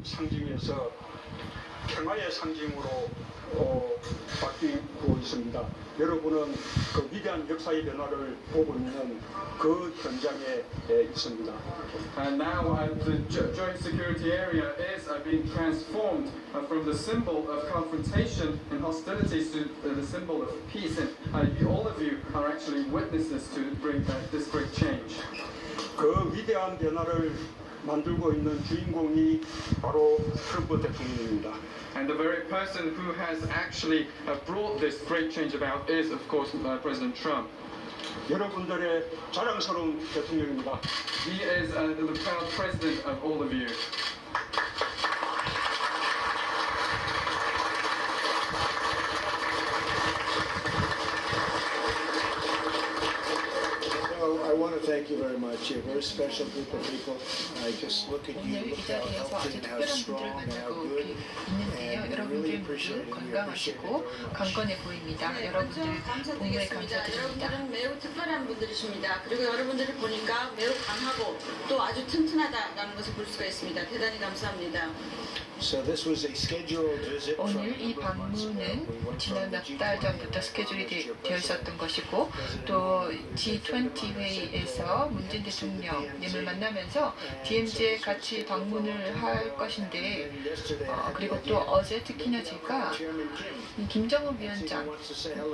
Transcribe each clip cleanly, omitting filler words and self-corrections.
상징에서 평화의 상징으로 바뀌고 있습니다. 여러분은 그 위대한 역사의 변화를 보고 있는 그 현장에 있습니다. And now the joint security area is being transformed from the symbol of confrontation and hostilities to the symbol of peace. And all of you are actually witnesses to bring this great change. 그 위대한 변화를 만들고 있는 주인공이 바로 트럼프 대통령입니다. And the very person who has actually brought this great change about is, of course, President Trump. 여러분들의 자랑스러운 대통령입니다. He is the proud president of all of you. I want to thank you very much. You're a very special group of people. I just look at you, 오늘 이 look how 자리에서 아주 healthy and how 특별한 분들을 strong and how 만나고 good. 있는데요. And 여러분들 really 모두 appreciate it. We appreciate it 건강하시고 very much. 강건해 보입니다. 여러분들 복무에 감사드립니다. 여러분들은 매우 특별한 분들이십니다. 그리고 여러분들을 보니까 매우 강하고 또 아주 튼튼하다라는 것을 볼 수가 있습니다. 대단히 감사합니다. So this was a scheduled visit from 오늘 이 방문은 지난 몇 달 전부터 스케줄이 되어 있었던 것이고 또 G20 회의에서 문재인 대통령님을 만나면서 DMZ에 같이 방문을 할 것인데 그리고 또 어제 특히나 제가 이 김정은 위원장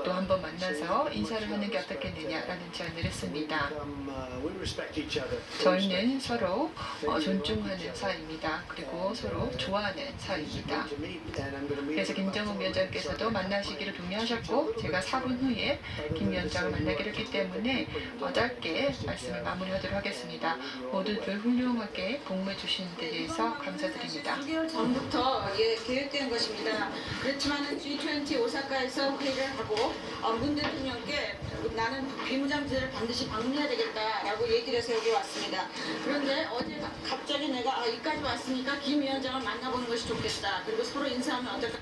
또 한번 만나서 인사를 하는 게 어떻겠느냐라는 제안을 했습니다. 저희는 서로 존중하는 사이입니다. 그리고 서로 좋아하는 사이입니다. 그래서 김정은 위원장께서도 만나시기를 독려하셨고 제가 4분 후에 김 위원장을 만나기로 했기 때문에 짧게 말씀을 마무리하도록 하겠습니다. 모두들 훌륭하게 복무해 주신 데 대해서 감사드립니다. 6개월 전부터 계획된 것입니다. 그렇지만은 G20 오사카에서 회의를 하고 문 대통령께 나는 비무장지대를 반드시 방문해야 되겠다라고 얘기를 해서 여기 왔습니다. 그런데 어제 갑자기 내가 여기까지 왔으니까 김 위원장을 만나보는 것이 좋겠다. 그리고 서로 인사하면 어떨까?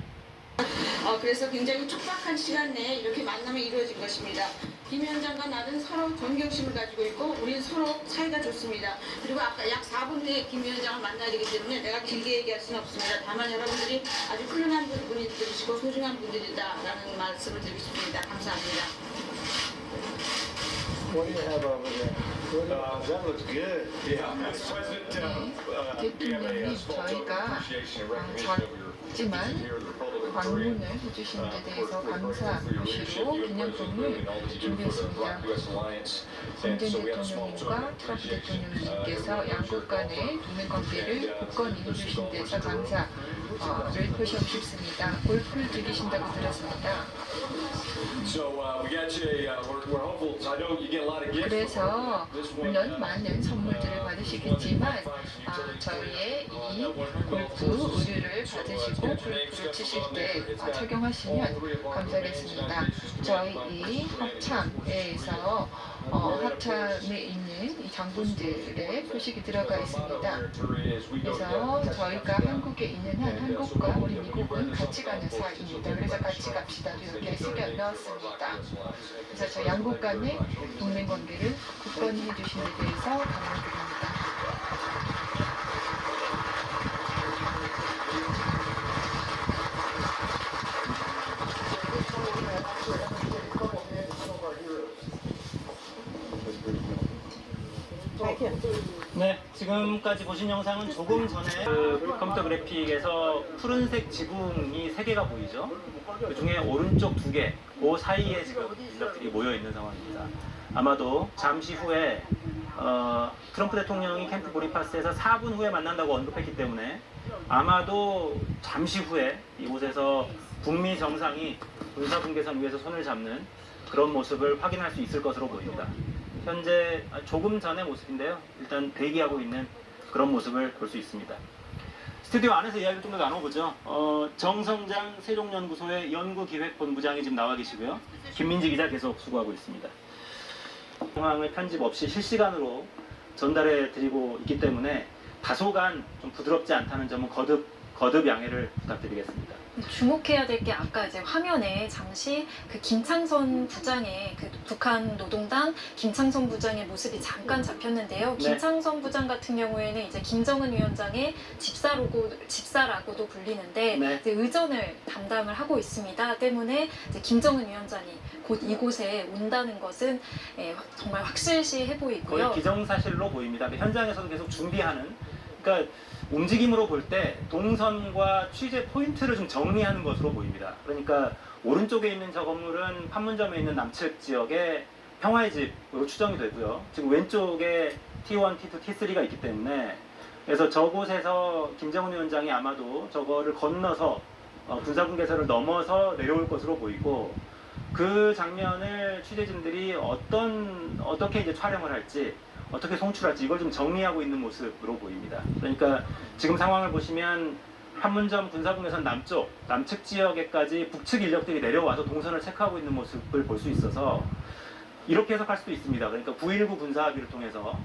그래서 굉장히 촉박한 시간 내에 이렇게 만남이 이루어진 것입니다. 김 위원장과 나는 서로 존경심을 가지고 있고 우리는 서로 사이가 좋습니다. 그리고 아까 약 4분 내에 김 위원장을 만나야 되기 때문에 내가 길게 얘기할 수는 없습니다. 다만 여러분들이 아주 훌륭한 분들이시고 소중한 분들이다라는 말씀을 드리고 싶습니다. 감사합니다. What do you have over there? That looks good. 대통령님 저희가 작지만 방문을 해주신 데 대해서 감사 표시로 기념품을 준비했습니다. 문재인 대통령님과 트럼프 대통령님께서 양국 간의 동맹관계를 굳건히 해주신 데 대해서 감사를 표시하고 싶습니다. 골프를 즐기신다고 들었습니다. 그래서 물론 많은 선물들을 받으시겠지만 저희의 이 골프 의류를 받으시고 골프를 치실 때 착용하시면 감사하겠습니다. 저희 이 합참에서 합참에 있는 이 장군들의 표식이 들어가 있습니다. 그래서 저희가 한국에 있는 한 한국과 우리 미국은 같이 가는 사이입니다. 그래서 같이 갑시다 이렇게 새겨 넣었습니다. 그래서 저 양국 간의 동맹 관계를 굳건히 해주신 데 대해서 감사드립니다. 네, 지금까지 보신 영상은 조금 전에 컴퓨터 그래픽에서 푸른색 지붕이 3개가 보이죠? 그 중에 오른쪽 2개, 그 사이에 지금 인력들이 모여 있는 상황입니다. 아마도 잠시 후에 트럼프 대통령이 캠프 보니파스에서 4분 후에 만난다고 언급했기 때문에 아마도 잠시 후에 이곳에서 북미 정상이 군사분계선 위에서 손을 잡는 그런 모습을 확인할 수 있을 것으로 보입니다. 현재 조금 전의 모습인데요. 일단 대기하고 있는 그런 모습을 볼 수 있습니다. 스튜디오 안에서 이야기를 좀 더 나눠보죠. 정성장 세종연구소의 연구기획본부장이 지금 나와 계시고요. 김민지 기자 계속 수고하고 있습니다. 상황을 편집 없이 실시간으로 전달해 드리고 있기 때문에 다소간 좀 부드럽지 않다는 점은 거듭 양해를 부탁드리겠습니다. 주목해야 될 게 아까 이제 화면에 잠시 그 김창선 부장의 그 북한 노동당 김창선 부장의 모습이 잠깐 잡혔는데요. 네. 김창선 부장 같은 경우에는 이제 김정은 위원장의 집사라고도 불리는데 네. 이제 의전을 담당을 하고 있습니다. 때문에 이제 김정은 위원장이 곧 이곳에 온다는 것은 정말 확실시해 보이고요. 거의 기정사실로 보입니다. 현장에서도 계속 준비하는, 그러니까 움직임으로 볼 때 동선과 취재 포인트를 좀 정리하는 것으로 보입니다. 그러니까 오른쪽에 있는 저 건물은 판문점에 있는 남측 지역의 평화의 집으로 추정이 되고요. 지금 왼쪽에 T1, T2, T3가 있기 때문에 그래서 저곳에서 김정은 위원장이 아마도 저거를 건너서 군사분계선을 넘어서 내려올 것으로 보이고, 그 장면을 취재진들이 어떻게 이제 촬영을 할지, 어떻게 송출할지 이걸 좀 정리하고 있는 모습으로 보입니다. 그러니까 지금 상황을 보시면 판문점 군사분계선 남측 지역에까지 북측 인력들이 내려와서 동선을 체크하고 있는 모습을 볼 수 있어서 이렇게 해석할 수도 있습니다. 그러니까 9.19 군사합의를 통해서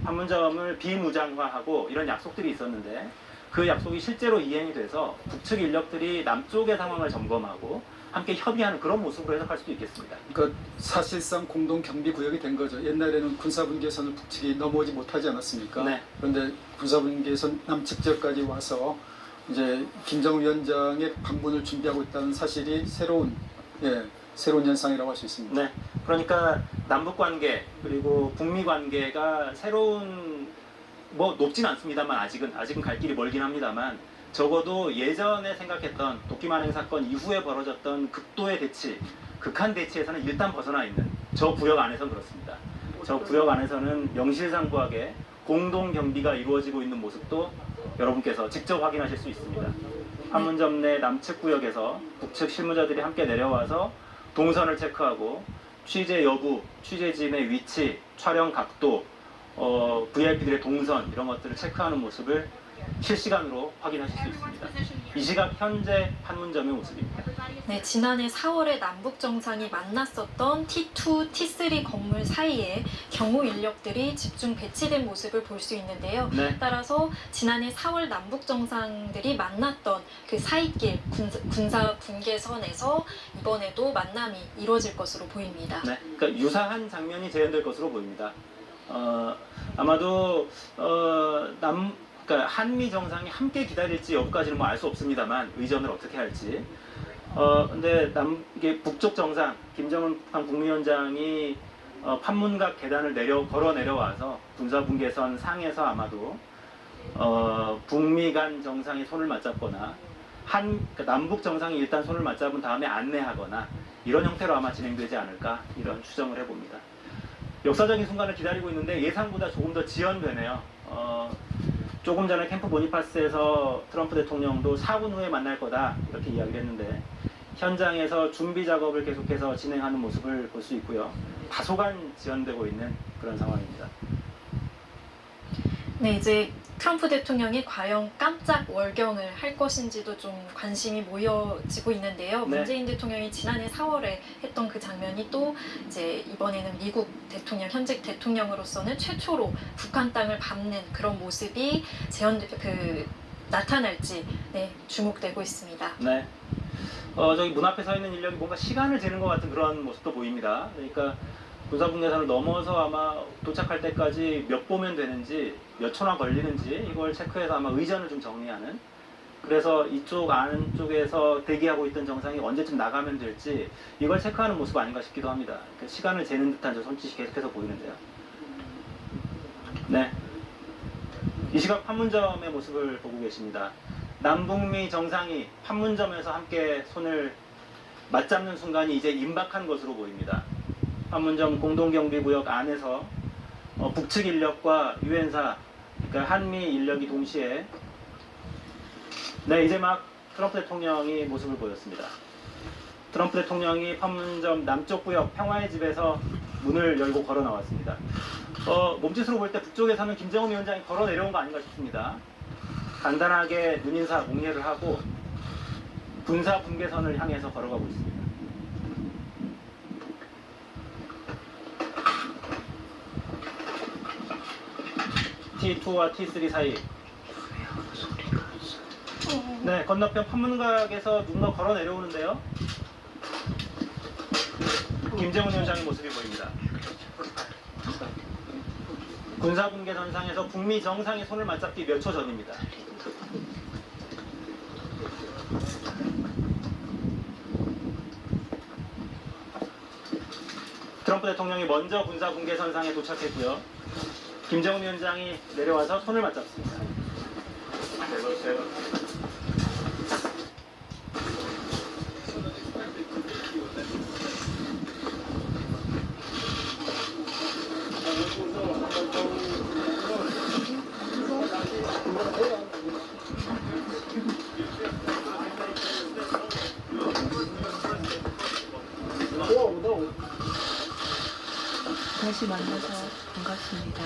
판문점을 비무장화하고 이런 약속들이 있었는데 그 약속이 실제로 이행이 돼서 북측 인력들이 남쪽의 상황을 점검하고 함께 협의하는 그런 모습으로 해석할 수도 있겠습니다. 그러니까 사실상 공동 경비 구역이 된 거죠. 옛날에는 군사분계선을 북측이 넘어오지 못하지 않았습니까? 네. 그런데 군사분계선 남측 지역까지 와서 이제 김정은 위원장의 방문을 준비하고 있다는 사실이 새로운 현상이라고 할 수 있습니다. 네. 그러니까 남북 관계 그리고 북미 관계가 새로운, 뭐 높진 않습니다만 아직은 갈 길이 멀긴 합니다만 적어도 예전에 생각했던 도끼만행 사건 이후에 벌어졌던 극한 대치에서는 일단 벗어나 있는 저 구역 안에서는 그렇습니다. 저 구역 안에서는 명실상부하게 공동 경비가 이루어지고 있는 모습도 여러분께서 직접 확인하실 수 있습니다. 판문점 내 남측 구역에서 북측 실무자들이 함께 내려와서 동선을 체크하고 취재 여부, 취재진의 위치, 촬영 각도, VIP들의 동선 이런 것들을 체크하는 모습을 실시간으로 확인하실 수 있습니다. 이 시각 현재 판문점의 모습입니다. 네, 지난해 4월에 남북 정상이 만났었던 T2, T3 건물 사이에 경호 인력들이 집중 배치된 모습을 볼 수 있는데요. 네. 따라서 지난해 4월 남북 정상들이 만났던 그 사이길 군사 분계선에서 이번에도 만남이 이루어질 것으로 보입니다. 네, 그러니까 유사한 장면이 재현될 것으로 보입니다. 아마도 그러니까 한미 정상이 함께 기다릴지 여부까지는 뭐 알 수 없습니다만 의전을 어떻게 할지. 근데 이게 북쪽 정상 김정은 북한 국무위원장이 판문각 계단을 걸어 내려와서 군사분계선 상에서 아마도 북미 간 정상이 손을 맞잡거나 그러니까 남북 정상이 일단 손을 맞잡은 다음에 안내하거나 이런 형태로 아마 진행되지 않을까 이런 추정을 해봅니다. 역사적인 순간을 기다리고 있는데 예상보다 조금 더 지연되네요. 조금 전에 캠프 보니파스에서 트럼프 대통령도 4분 후에 만날 거다 이렇게 이야기를 했는데 현장에서 준비 작업을 계속해서 진행하는 모습을 볼 수 있고요. 다소간 지연되고 있는 그런 상황입니다. 네, 이제 트럼프 대통령이 과연 깜짝 월경을 할 것인지도 좀 관심이 모여지고 있는데요. 네. 문재인 대통령이 지난해 4월에 했던 그 장면이 또 이제 이번에는 미국 대통령, 현직 대통령으로서는 최초로 북한 땅을 밟는 그런 모습이 나타날지 주목되고 있습니다. 네. 저기 문 앞에 서 있는 인력이 뭔가 시간을 재는 것 같은 그런 모습도 보입니다. 그러니까 군사분계선을 넘어서 아마 도착할 때까지 몇 보면 되는지 몇 초나 걸리는지 이걸 체크해서 아마 의전을 좀 정리하는, 그래서 이쪽 안쪽에서 대기하고 있던 정상이 언제쯤 나가면 될지 이걸 체크하는 모습 아닌가 싶기도 합니다. 그러니까 시간을 재는 듯한 저 손짓이 계속해서 보이는데요. 네. 이 시각 판문점의 모습을 보고 계십니다. 남북미 정상이 판문점에서 함께 손을 맞잡는 순간이 이제 임박한 것으로 보입니다. 판문점 공동경비구역 안에서 북측 인력과 유엔사, 그러니까 한미 인력이 동시에 이제 막 트럼프 대통령이 모습을 보였습니다. 트럼프 대통령이 판문점 남쪽 구역 평화의 집에서 문을 열고 걸어 나왔습니다. 몸짓으로 볼 때 북쪽에서는 김정은 위원장이 걸어 내려온 거 아닌가 싶습니다. 간단하게 눈인사 공예를 하고 군사 분계선을 향해서 걸어가고 있습니다. T2와 T3 사이 네, 건너편 판문각에서 누군가 걸어 내려오는데요. 김정은 위원장의 모습이 보입니다. 군사분계 전상에서 북미 정상의 손을 맞잡기 몇 초 전입니다. 트럼프 대통령이 먼저 군사분계 전상에 도착했고요. 김정은 위원장이 내려와서 손을 맞잡습니다. 다시 만나서 반갑습니다.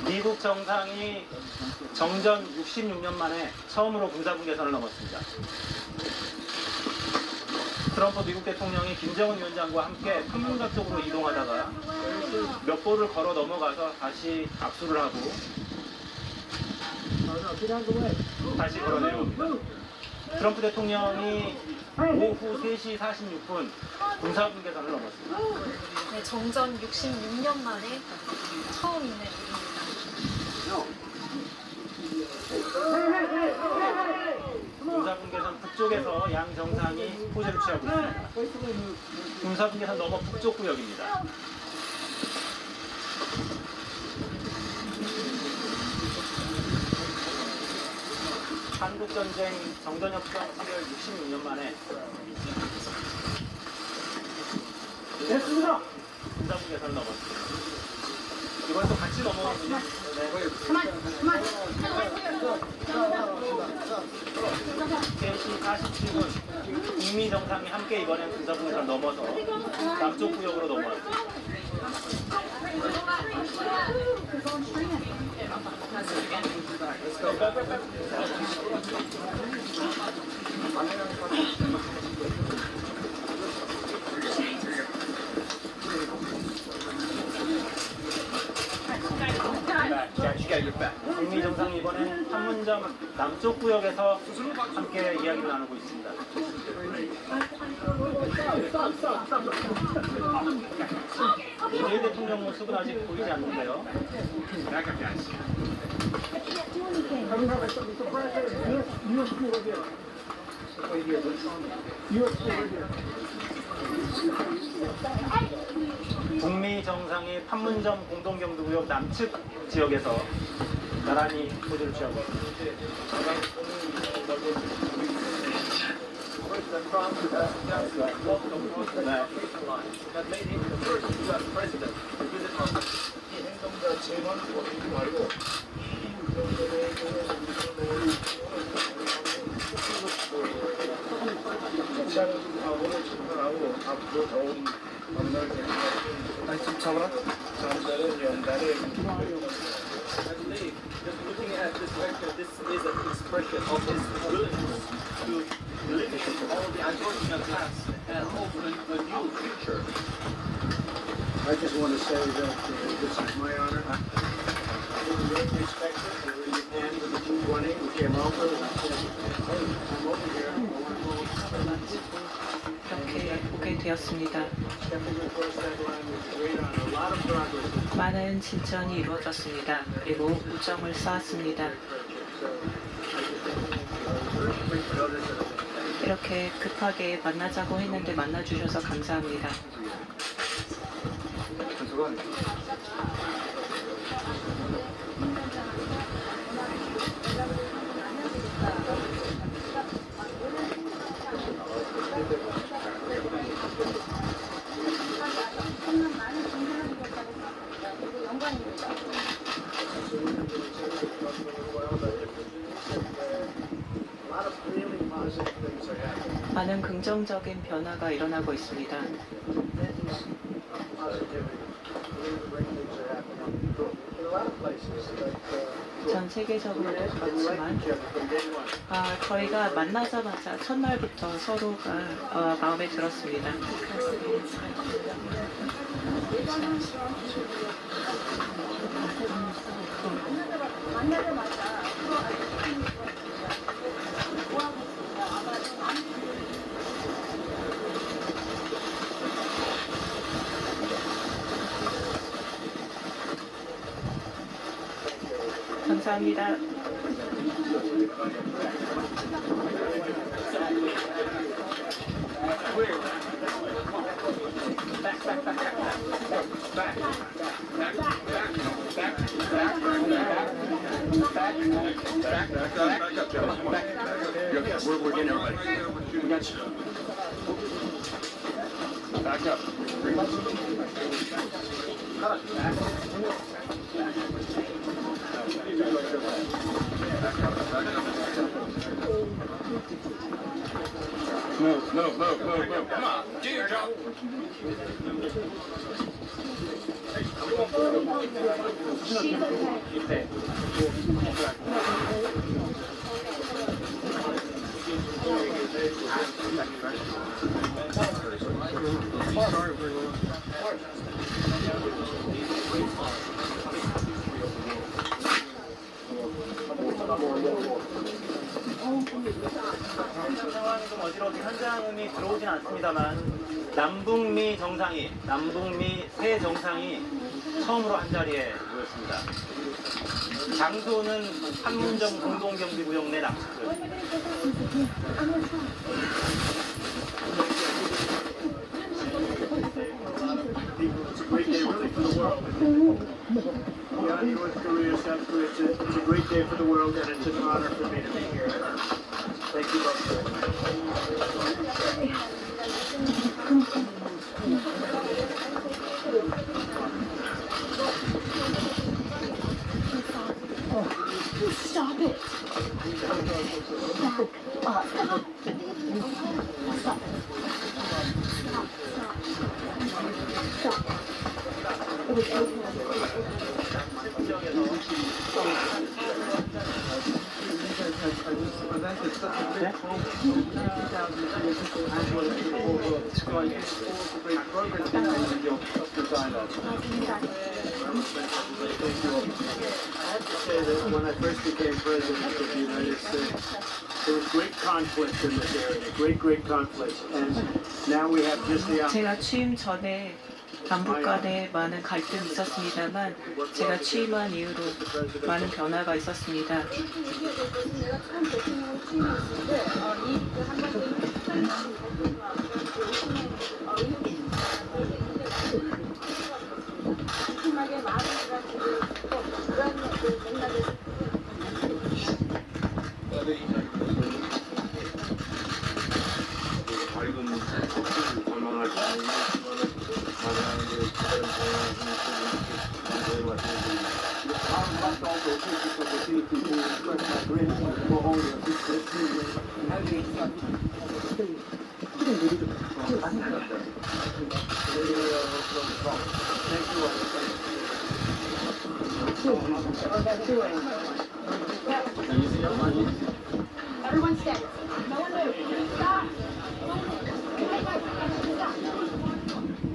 미국 정상이 정전 66년 만에 처음으로 군사분계선을 넘었습니다. 트럼프 미국 대통령이 김정은 위원장과 함께 판문각 쪽으로 이동하다가 몇 보를 걸어 넘어가서 다시 악수를 하고 다시 걸어 내려옵니다. 트럼프 대통령이 오후 3시 46분 군사분계선을 넘었습니다. 네, 정전 66년 만에 처음 있는 일입니다. 군사분계선 북쪽에서 양 정상이 포즈를 취하고 있습니다. 군사분계선 넘어 북쪽 구역입니다. 한국전쟁 정전협정 7월 66년 만에 군사분계선을 넘었습니다. 이번 또 같이 넘어왔습니다. 네. 3시 47분 북미 정상이 함께 이번엔 군사분계선을 넘어서 남쪽 구역으로 넘어왔습니다. 북미 정상이 이번엔 판문점 남쪽 구역에서 함께 이야기를 나누고 있습니다. 문재인 대통령 모습은 아직 보이지 않는데요. 북미 정상이 판문점 공동경비구역 남측 지역에서 나란히 포즈를 취하고 I just want to say that this is my honor. We really respect it. We really planned for the G20. We came over and I said, hey, I'm over here. I want to go. 이렇게 보게 되었습니다. Stepping across that line was great on a lot of progress. 많은 진전이 이루어졌습니다. 그리고 우정을 쌓았습니다. 이렇게 급하게 만나자고 했는데 만나주셔서 감사합니다. 많은 긍정적인 변화가 일어나고 있습니다. 전 세계적으로도 그렇지만 저희가 만나자마자 첫날부터 서로가 마음에 들었습니다. 감사합니다. We're getting everybody. We got you. Back up. Move. Come on, do your job. 상황이 좀 어지러워서 현장음이 들어오진 않습니다만 남북미 정상이, 남북미 세 정상이 처음으로 한 자리에 모였습니다. 장소는 판문점 공동경비구역 내 남측. It's a great day really for the world. Beyond North Korea, South Korea, it's a great day for the world, and it's an honor for me to be here. Thank you both very much. Stop it. Back up. Stop. I have to say that when I first became president of the United States, there was great conflict in this area, great conflict, and now we have just the opposite. 제가 취임 전에 남북 간에 많은 갈등이 있었습니다만 제가 취임한 이후로 많은 변화가 있었습니다. 내가 처음 대통령 취임했을 때 이한 번도 심하게 말을 해가지고 그런 맥락에서 Everyone stay. No one move. Stop.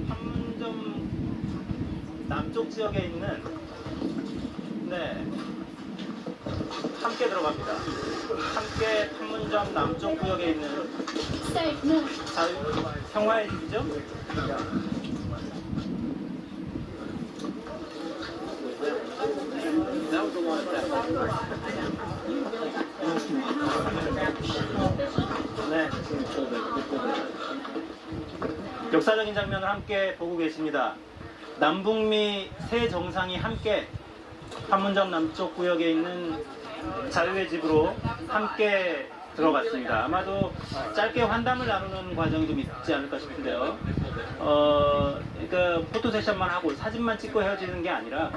판문점 남쪽 지역에 있는 함께 들어갑니다. 함께 판문점 남쪽 구역에 있는 Stay. No. 평화의 집이죠? 네. 역사적인 장면을 함께 보고 계십니다. 남북미 세 정상이 함께 판문점 남쪽 구역에 있는 자유의 집으로 함께 들어갔습니다. 아마도 짧게 환담을 나누는 과정이 좀 있지 않을까 싶은데요. 그러니까 포토세션만 하고 사진만 찍고 헤어지는 게 아니라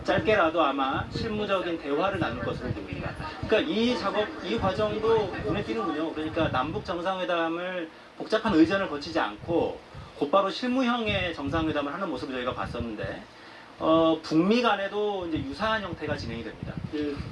짧게라도 아마 실무적인 대화를 나눌 것으로 보입니다. 그러니까 이 과정도 눈에 띄는군요. 그러니까 남북 정상회담을 복잡한 의전을 거치지 않고 곧바로 실무형의 정상회담을 하는 모습을 저희가 봤었는데 북미 간에도 이제 유사한 형태가 진행이 됩니다.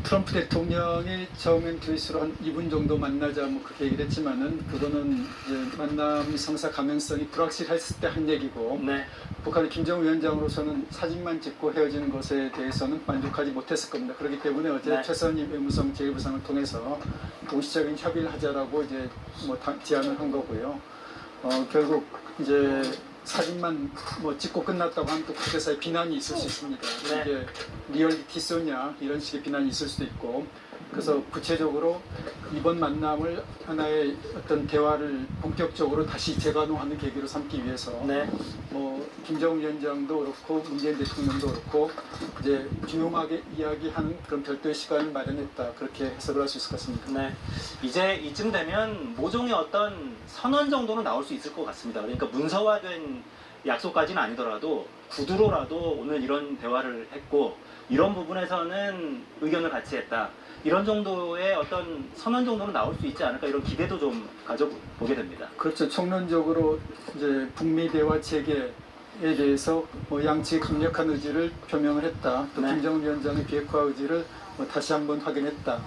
트럼프 대통령이 처음엔 듀엣으로 한 2분 정도 만나자 뭐 그렇게 얘기를 했지만은 그거는 이제 만남 성사 가능성이 불확실했을 때 한 얘기고 네. 북한의 김정은 위원장으로서는 사진만 찍고 헤어지는 것에 대해서는 만족하지 못했을 겁니다. 그렇기 때문에 어제 네. 최선희 외무성 제1부상을 통해서 동시적인 협의를 하자라고 이제 뭐 제안을 한 거고요. 결국 이제 사진만 뭐 찍고 끝났다고 하면 또 국제사회 비난이 있을 수 있습니다. 이게 리얼리티 쇼냐 이런 식의 비난이 있을 수도 있고 그래서 구체적으로 이번 만남을 하나의 어떤 대화를 본격적으로 다시 재가동하는 계기로 삼기 위해서 네. 뭐 김정은 위원장도 그렇고 문재인 대통령도 그렇고 이제 조용하게 이야기하는 그런 별도의 시간을 마련했다 그렇게 해석을 할 수 있을 것 같습니다. 네. 이제 이쯤 되면 모종의 어떤 선언 정도는 나올 수 있을 것 같습니다. 그러니까 문서화된 약속까지는 아니더라도 구두로라도 오늘 이런 대화를 했고 이런 부분에서는 의견을 같이 했다. 이런 정도의 어떤 선언 정도는 나올 수 있지 않을까 이런 기대도 좀 가져보게 됩니다. 그렇죠. 총론적으로 이제 북미 대화 재개에 대해서 뭐 양측이 강력한 의지를 표명을 했다. 또 네. 김정은 위원장의 비핵화 의지를 뭐 다시 한번 확인했다.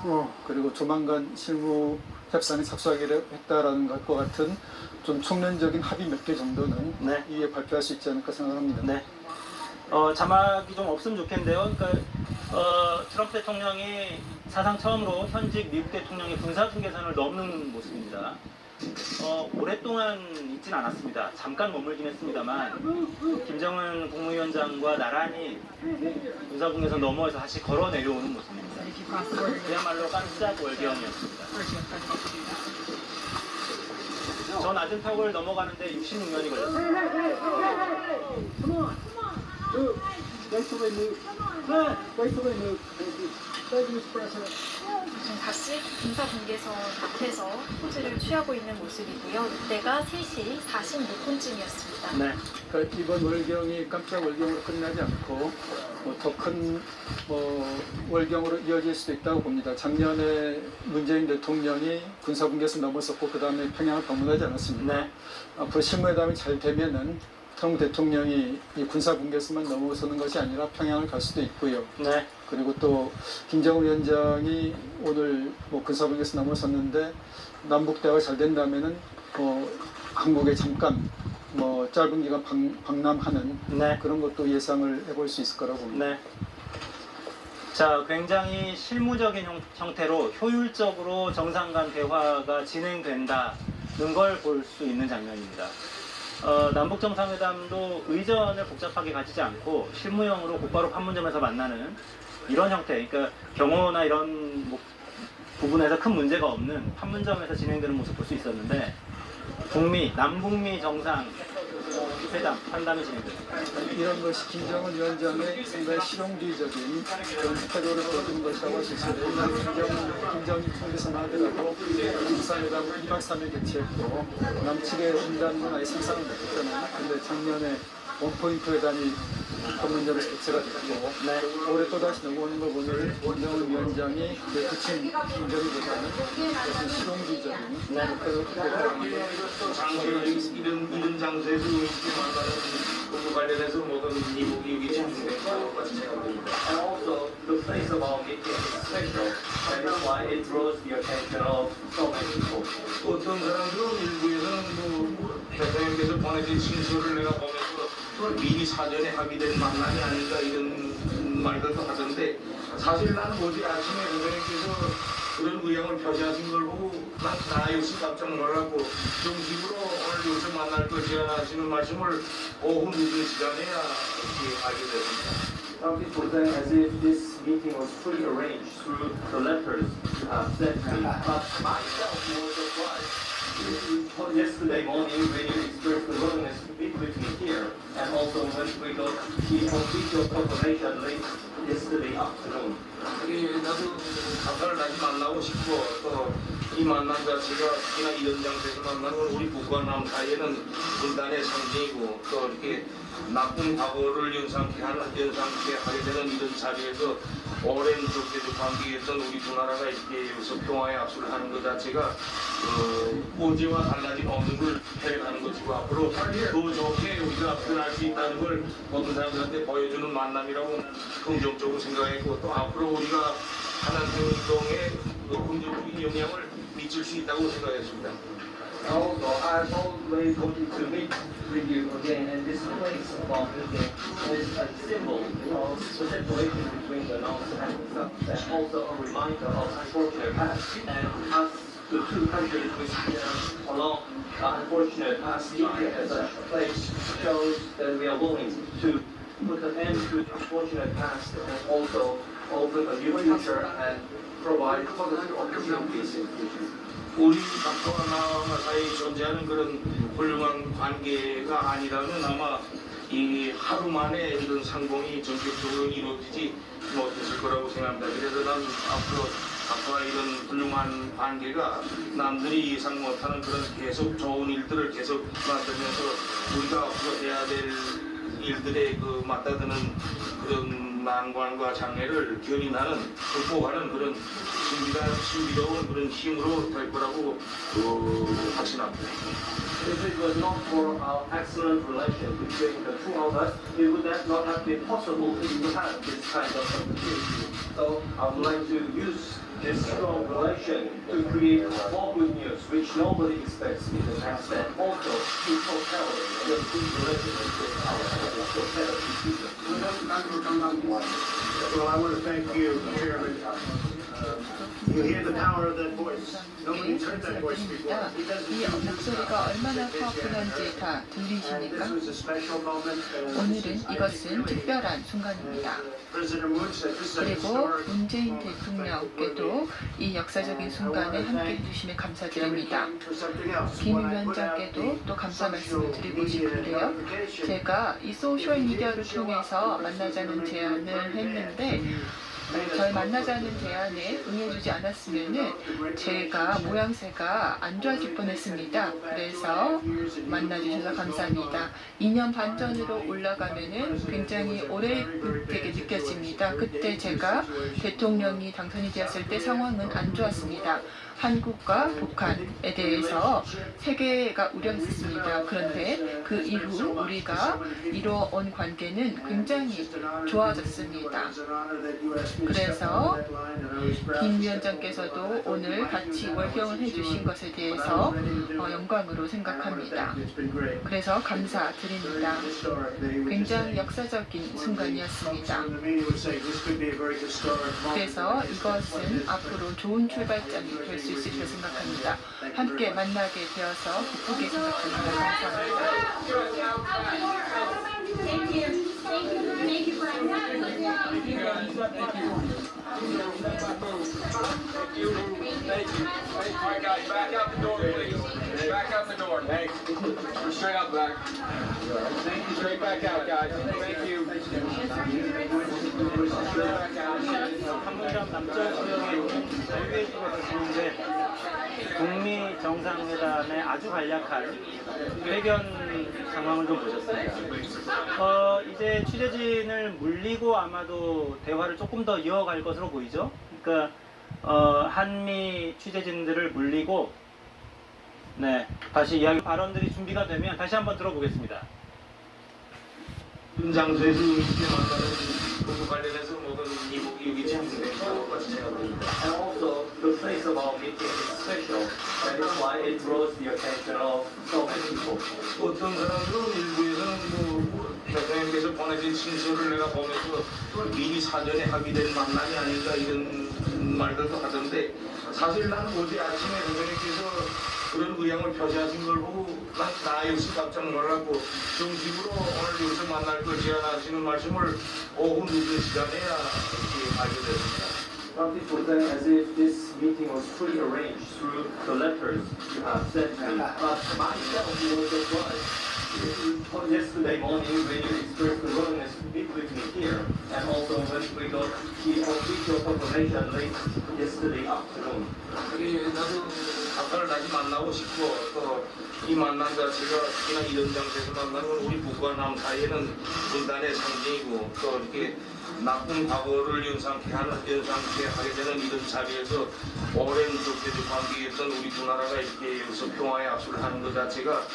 그리고 조만간 실무 협상에 착수하기로 했다라는 것과 같은 좀 총론적인 합의 몇 개 정도는 네. 이에 발표할 수 있지 않을까 생각합니다. 네. 자막이 좀 없으면 좋겠는데요. 그러니까 트럼프 대통령이 사상 처음으로 현직 미국 대통령의 군사분계선을 넘는 모습입니다. 오랫동안 있진 않았습니다. 잠깐 머물긴 했습니다만 김정은 국무위원장과 나란히 군사분계선 너머에서 다시 걸어 내려오는 모습입니다. 그야말로 깜짝 월경이었습니다. 저 낮은 턱을 넘어가는데 66년이 걸렸습니다. 지금 다시 군사분계선 앞에서 포즈를 취하고 있는 모습이고요. 이때가 3시 46분쯤이었습니다. 네. 그러니까 이번 월경이 깜짝 월경으로 끝나지 않고 더 큰 월경으로 이어질 수도 있다고 봅니다. 작년에 문재인 대통령이 군사분계선 넘어섰고 그 다음에 평양을 방문하지 않았습니다. 네. 앞으로 실무회담이 잘 되면은 트럼프 대통령이 이 군사분계선만 넘어서는 것이 아니라 평양을 갈 수도 있고요. 네. 그리고 또 김정은 위원장이 오늘 뭐 군사분계선 넘어섰는데 남북 대화가 잘 된다면은 한국에 잠깐 뭐 짧은 기간 방남하는 네. 그런 것도 예상을 해볼 수 있을 거라고 봅니다. 네. 자, 굉장히 실무적인 형태로 효율적으로 정상 간 대화가 진행된다는 걸 볼 수 있는 장면입니다. 남북 정상회담도 의전을 복잡하게 가지지 않고 실무형으로 곧바로 판문점에서 만나는 이런 형태, 그러니까 경호나 이런 부분에서 큰 문제가 없는 판문점에서 진행되는 모습 볼 수 있었는데 남북미 정상 회담, 판담이 진행됩니다. 이런 것이 김정은 위원장의 상당히 실용주의적인 그런 태도를 보여주는 것이라고 할 수 있어요. 김정일 총리선 하더라도 정상회담을 2박 3일 개최했고 남측에 온다는 건 아예 상상을 못했잖아요. 근데 작년에 원포인트 회담이 판문점에서 개최가 됐고 올해 또다시 넘어오는 걸 보면 김정은 위원장이 그친 김정일보다는 어떤 실용주의적인 태도를 보여주는 이런 장소에서 이렇게 만나는 그 관련해서 모든 미국이 집중된 것 같이 생각됩니다. And also, the place of our meeting is special. That is why it draws the attention of so many people. 어떤 사람들은 일부에서는 대통령께서 보내신 친서를 내가 보면서 미리 사전에 합의된 만남이 아닌가 이런 말들도 하던데 사실 나는 어제 아침에 대통령께서 그런 의향을 표시하신 걸 보고 나 역시 깜짝 놀랐고 정식으로 오늘 여기서 만날 것이야 하시는 말씀을 오후 늦은 시간에야 알게 됐습니다. Some people say as if this meeting was pre-arranged through the letters sent to me. But myself was surprised. Yesterday morning when you expressed the willingness to meet with me here, and also when we got the official confirmation late yesterday afternoon. 나도 각각을 다시 만나고 싶고 또 이 만남 자체가 특히나 이런 장소에서 만나는 건 우리 북과 남 사이에는 분단의 상징이고 또 이렇게 나쁜 과거를 연상케 하게 되는 이런 자리에서 오랜 적대적 관계였던 우리 두 나라가 이렇게 여기서 평화의 악수를 하는 것 자체가 어제와 달라짐 없는 걸 표현하는 것이고 앞으로 더 좋게 우리가 표현할 수 있다는 걸 모든 사람들한테 보여주는 만남이라고 긍정적으로 생각했고 또 앞으로 우리가 한한평운동에 긍정적인 영향을 미칠 수 있다고 생각했습니다. Also, I've always wanted to meet with you again, and this place of our meeting is a symbol of the separation between the North and the South, and also a reminder of unfortunate past and us the two countries which along unfortunate past history as such place shows that we are willing to put an end to unfortunate past and also open a new future and provide positive opportunities in the future. 우리 남편과 나 사이에 존재하는 그런 훌륭한 관계가 아니라면 아마 이 하루 만에 이런 상봉이 전격적으로 이루어지지 못했을 거라고 생각합니다. 그래서 난 앞으로 아까 이런 훌륭한 관계가 남들이 예상 못하는 그런 계속 좋은 일들을 계속 만들면서 우리가 앞으로 해야 될 일들에 그 맞닿는 그런 난관과 장애를 견인하는 극복하는 그런 신비로운 그런 힘으로 될 거라고 확신합니다. If it was not for our excellent relation between the two of us, it would not have been possible to have this kind of opportunity. So I would like to use this strong relation to create more good news, which nobody expects in the past, and also to propel the good relationship with our people. Well, I want to thank you, Chairman. You hear the power of that voice. Nobody's heard that voice before. He doesn't 이 목소리가 얼마나 파워풀한지 다 들리십니까? This was a special moment. 오늘은 이것은 특별한 순간입니다. President Moon said this is a 그리고 historic 문재인 대통령께도 이 역사적인 순간에 함께 해주심에 감사드립니다. 김 위원장께도 또 감사 말씀을 드리고 싶은데요. 제가 이 소셜미디어를 통해서 만나자는 제안을 했는데 저희 만나자는 제안에 응해주지 않았으면은 제가 모양새가 안 좋아질 뻔했습니다. 그래서 만나주셔서 감사합니다. 2년 반 전으로 올라가면은 굉장히 오래되게 느껴집니다. 그때 제가 대통령이 당선이 되었을 때 상황은 안 좋았습니다. 한국과 북한에 대해서 세계가 우려했었습니다. 그런데 그 이후 우리가 이뤄온 관계는 굉장히 좋아졌습니다. 그래서 김 위원장께서도 오늘 같이 월경을 해주신 것에 대해서 영광으로 생각합니다. 그래서 감사드립니다. 굉장히 역사적인 순간이었습니다. 그래서 이것은 앞으로 좋은 출발점이 될 수 있을 거라 생각합니다. 함께 만나게 되어서 기쁘게 생각합니다. 감사합니다. Alright guys, back out the door please. Back out the door. Thanks. Straight out back. Straight back out guys. Thank you. 판문점 남쪽 지역에 자유회주가 계시는데 북미 정상회담의 아주 간략한 회견 상황을 좀 보셨습니다. 이제 취재진을 물리고 아마도 대화를 조금 더 이어갈 것으로 보이죠. 그러니까 한미 취재진들을 물리고 다시 이야기 발언들이 준비가 되면 다시 한번 들어보겠습니다. 장소에서 의미있게 만나는 그 관련해서 모든 이목이 집중된 것 같이 생각합니다. And also, the place of our meeting is special. That is why it draws the attention of so many people. 어떤 사람들은 일부에서는 대통령께서 보내신 신서를 내가 보면서 미리 사전에 합의된 만남이 아닌가 이런 말들도 하던데 사실 나는 어제 아침에 대통령께서 그런 의향을 표시하신 걸 보고 나 역시 깜짝 놀랐고 정식으로 오늘 여기서 만날 걸 제안하시는 말씀을 오후 늦은 시간에야 이렇게 알게 됐습니다. It was then as if this meeting was pre-arranged through the letters you have sent me. But myself was surprised yesterday morning when you expressed the willingness to meet with me here, and also when we got the official confirmation late yesterday afternoon. 나도 아빠를 다시 만나고 싶고 또 이 만남 자체가 특히나 이런 장소에서 만나는 건 우리 북과 남 사이에는 분단의 상징이고 또 이렇게 나쁜 과거를 연상케 하게 되는 이런 자리에서 오랜 적대적 관계였던 우리 두 나라가 이렇게 여기서 평화의 악수를 하는 것 자체가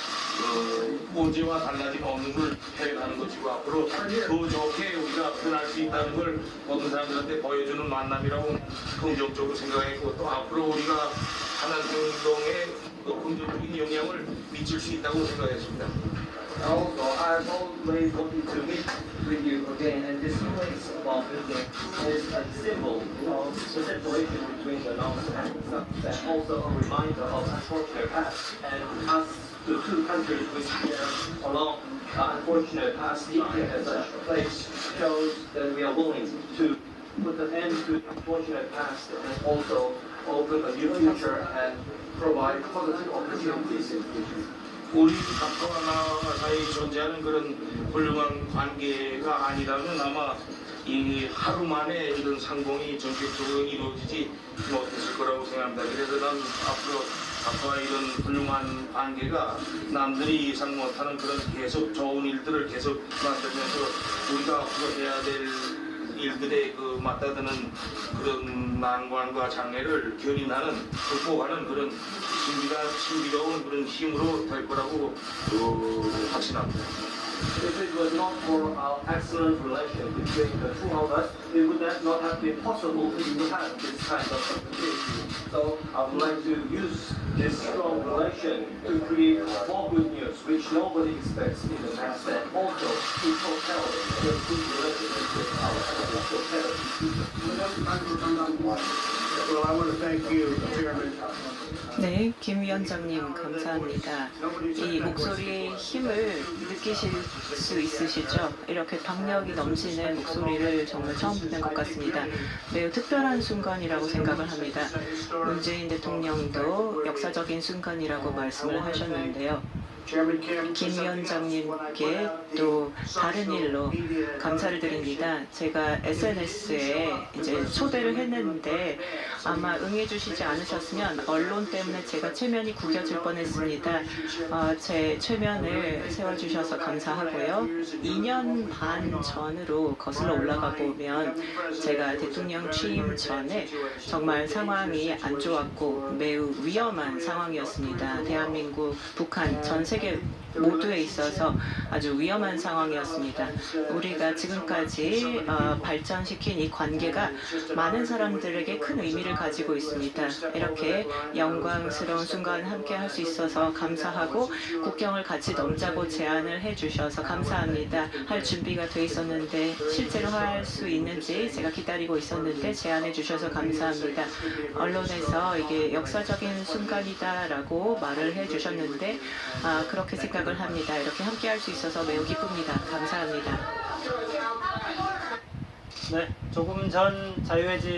어제와 달라짐 없는 걸 표현하는 것이고 앞으로 더 좋게 우리가 표현할 수 있다는 걸 모든 사람들한테 보여주는 만남이라고 긍정적으로 생각했고 또 앞으로 우리가 하는 행동에 긍정적인 영향을 미칠 수 있다고 생각했습니다. Also, I've always wanted to meet with you again, and this place of our meeting is a symbol of the separation between the North and the South, and also a reminder of unfortunate past. And as the two countries which share a long, unfortunate past, India as such a place shows that we are willing to put an end to unfortunate past and also open a new future and provide positive opportunities in the future. 우리 각과 나라 사이에 존재하는 그런 훌륭한 관계가 아니라면 아마 이 하루 만에 이런 상봉이 전격적으로 이루어지지 못했을 거라고 생각합니다. 그래서 난 앞으로 각과 이런 훌륭한 관계가 남들이 예상 못하는 그런 계속 좋은 일들을 계속 만들면서 우리가 앞으로 해야 될 일들에 그 맞닿는 그런 난관과 장애를 견인하는 극복하는 그런 신비로운 그런 힘으로 될 거라고 확신합니다. If it was not for our excellent relation between the two of us, it would not have been possible to have this kind of opportunity. So I would like to use this strong relation to create more good news, which nobody expects in the past, and also to propel the good relationship with our Well, I want to thank you, Chairman. 네, 김 위원장님 감사합니다. 이 목소리의 힘을 느끼실 수 있으시죠? 이렇게 박력이 넘치는 목소리를 정말 처음 듣는 것 같습니다. 매우 특별한 순간이라고 생각을 합니다. 문재인 대통령도 역사적인 순간이라고 말씀을 하셨는데요. 김 위원장님께 또 다른 일로 감사를 드립니다. 제가 SNS에 이제 초대를 했는데 아마 응해주시지 않으셨으면 언론 때문에 제가 최면이 구겨질 뻔했습니다. 제 최면을 세워주셔서 감사하고요. 2년 반 전으로 거슬러 올라가 보면 제가 대통령 취임 전에 정말 상황이 안 좋았고 매우 위험한 상황이었습니다. 대한민국, 북한, 전 세계 모두에 있어서 아주 위험한 상황이었습니다. 우리가 지금까지 발전시킨 이 관계가 많은 사람들에게 큰 의미를 가지고 있습니다. 이렇게 영광스러운 순간 함께 할 수 있어서 감사하고 국경을 같이 넘자고 제안을 해주셔서 감사합니다. 할 준비가 돼 있었는데 실제로 할 수 있는지 제가 기다리고 있었는데 제안해 주셔서 감사합니다. 언론에서 이게 역사적인 순간이다라고 말을 해주셨는데 그렇게 생각을 합니다. 이렇게 함께 할 수 있어서 매우 기쁩니다. 감사합니다. 네, 조금 전 자유의 집